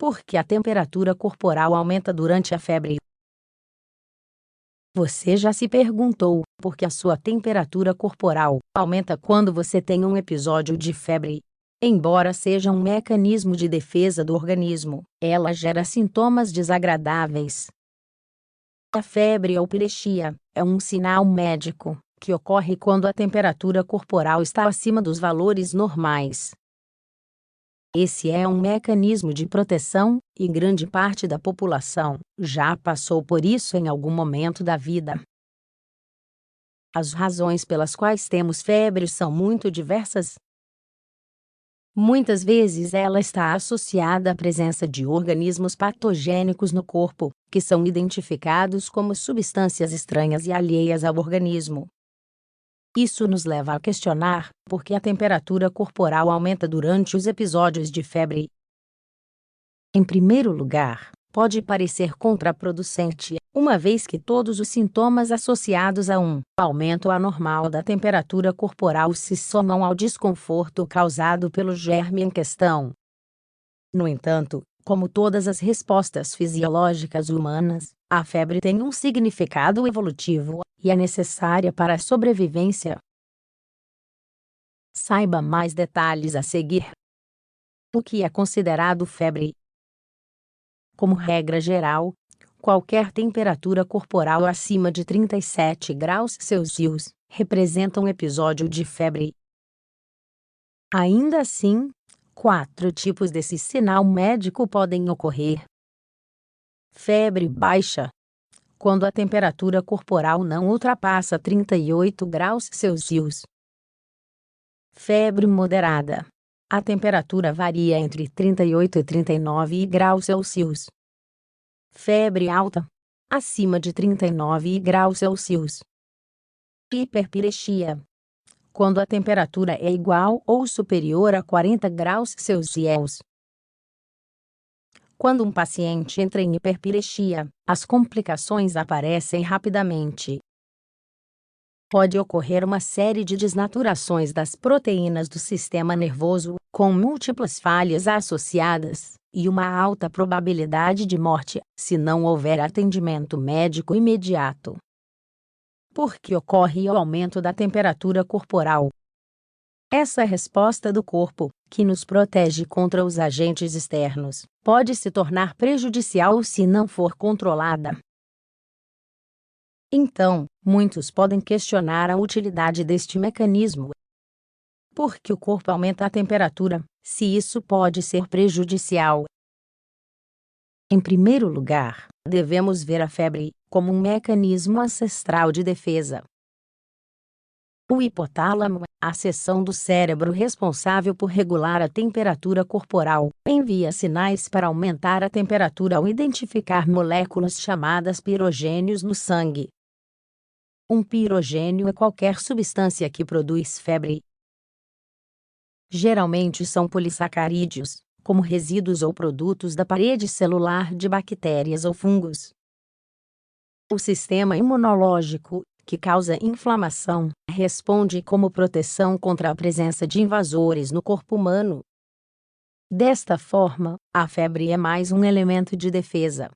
Por que a temperatura corporal aumenta durante a febre? Você já se perguntou por que a sua temperatura corporal aumenta quando você tem um episódio de febre? Embora seja um mecanismo de defesa do organismo, ela gera sintomas desagradáveis. A febre ou pirexia é um sinal médico que ocorre quando a temperatura corporal está acima dos valores normais. Esse é um mecanismo de proteção, e grande parte da população já passou por isso em algum momento da vida. As razões pelas quais temos febre são muito diversas. Muitas vezes ela está associada à presença de organismos patogênicos no corpo, que são identificados como substâncias estranhas e alheias ao organismo. Isso nos leva a questionar por que a temperatura corporal aumenta durante os episódios de febre. Em primeiro lugar, pode parecer contraproducente, uma vez que todos os sintomas associados a um aumento anormal da temperatura corporal se somam ao desconforto causado pelo germe em questão. No entanto, como todas as respostas fisiológicas humanas, a febre tem um significado evolutivo e é necessária para a sobrevivência. Saiba mais detalhes a seguir. O que é considerado febre? Como regra geral, qualquer temperatura corporal acima de 37 graus Celsius representa um episódio de febre. Ainda assim, 4 tipos desse sinal médico podem ocorrer. Febre baixa. Quando a temperatura corporal não ultrapassa 38 graus Celsius. Febre moderada. A temperatura varia entre 38 e 39 graus Celsius. Febre alta. Acima de 39 graus Celsius. Hiperpirexia. Quando a temperatura é igual ou superior a 40 graus Celsius. Quando um paciente entra em hiperpirexia, as complicações aparecem rapidamente. Pode ocorrer uma série de desnaturações das proteínas do sistema nervoso, com múltiplas falhas associadas, e uma alta probabilidade de morte, se não houver atendimento médico imediato. Por que ocorre o aumento da temperatura corporal? Essa resposta do corpo, que nos protege contra os agentes externos, pode se tornar prejudicial se não for controlada. Então, muitos podem questionar a utilidade deste mecanismo. Por que o corpo aumenta a temperatura, se isso pode ser prejudicial? Em primeiro lugar, devemos ver a febre como um mecanismo ancestral de defesa. O hipotálamo, a seção do cérebro responsável por regular a temperatura corporal, envia sinais para aumentar a temperatura ao identificar moléculas chamadas pirogênios no sangue. Um pirogênio é qualquer substância que produz febre. Geralmente são polissacarídeos, como resíduos ou produtos da parede celular de bactérias ou fungos. O sistema imunológico, que causa inflamação, responde como proteção contra a presença de invasores no corpo humano. Desta forma, a febre é mais um elemento de defesa.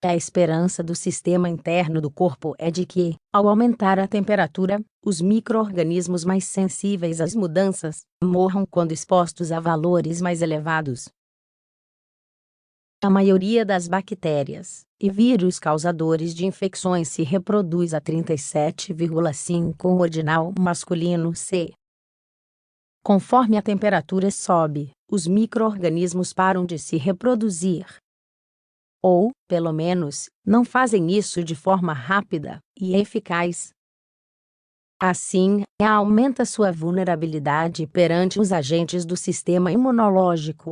A esperança do sistema interno do corpo é de que, ao aumentar a temperatura, os micro-organismos mais sensíveis às mudanças morram quando expostos a valores mais elevados. A maioria das bactérias e vírus causadores de infecções se reproduz a 37,5 ordinal masculino C. Conforme a temperatura sobe, os micro-organismos param de se reproduzir. Ou, pelo menos, não fazem isso de forma rápida e eficaz. Assim, aumenta sua vulnerabilidade perante os agentes do sistema imunológico.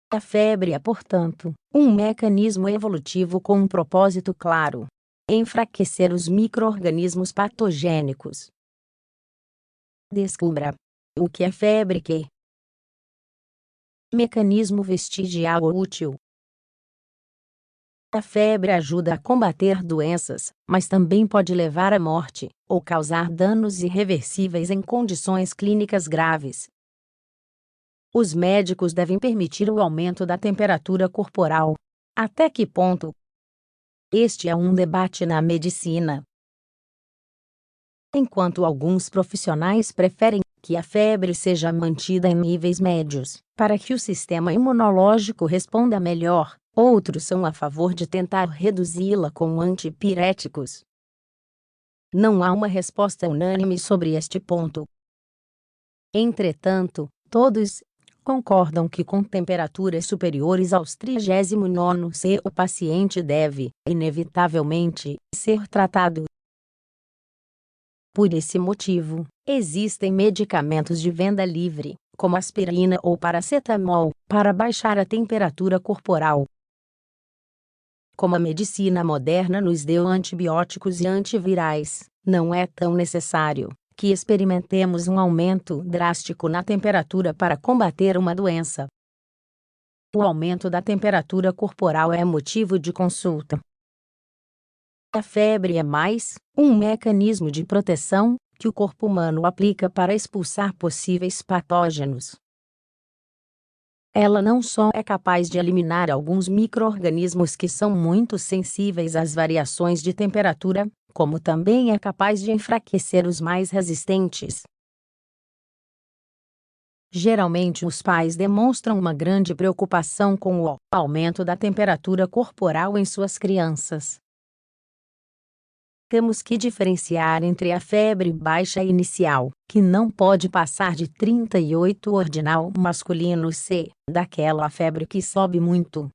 A febre é, portanto, um mecanismo evolutivo com um propósito claro: enfraquecer os micro-organismos patogênicos. Descubra o que é febre. Mecanismo vestigial útil. A febre ajuda a combater doenças, mas também pode levar à morte, ou causar danos irreversíveis em condições clínicas graves. Os médicos devem permitir o aumento da temperatura corporal. Até que ponto? Este é um debate na medicina. Enquanto alguns profissionais preferem que a febre seja mantida em níveis médios, para que o sistema imunológico responda melhor, outros são a favor de tentar reduzi-la com antipiréticos. Não há uma resposta unânime sobre este ponto. Entretanto, todos concordam que com temperaturas superiores aos 39º C o paciente deve, inevitavelmente, ser tratado. Por esse motivo, existem medicamentos de venda livre, como aspirina ou paracetamol, para baixar a temperatura corporal. Como a medicina moderna nos deu antibióticos e antivirais, não é tão necessário que experimentemos um aumento drástico na temperatura para combater uma doença. O aumento da temperatura corporal é motivo de consulta. A febre é mais um mecanismo de proteção que o corpo humano aplica para expulsar possíveis patógenos. Ela não só é capaz de eliminar alguns micro-organismos que são muito sensíveis às variações de temperatura, como também é capaz de enfraquecer os mais resistentes. Geralmente os pais demonstram uma grande preocupação com o aumento da temperatura corporal em suas crianças. Temos que diferenciar entre a febre baixa inicial, que não pode passar de 38 ordinal masculino C, daquela febre que sobe muito.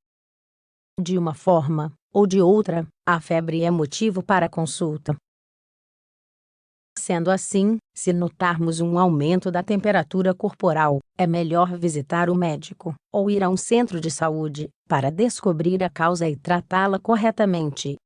De uma forma ou de outra, a febre é motivo para consulta. Sendo assim, se notarmos um aumento da temperatura corporal, é melhor visitar o médico ou ir a um centro de saúde para descobrir a causa e tratá-la corretamente.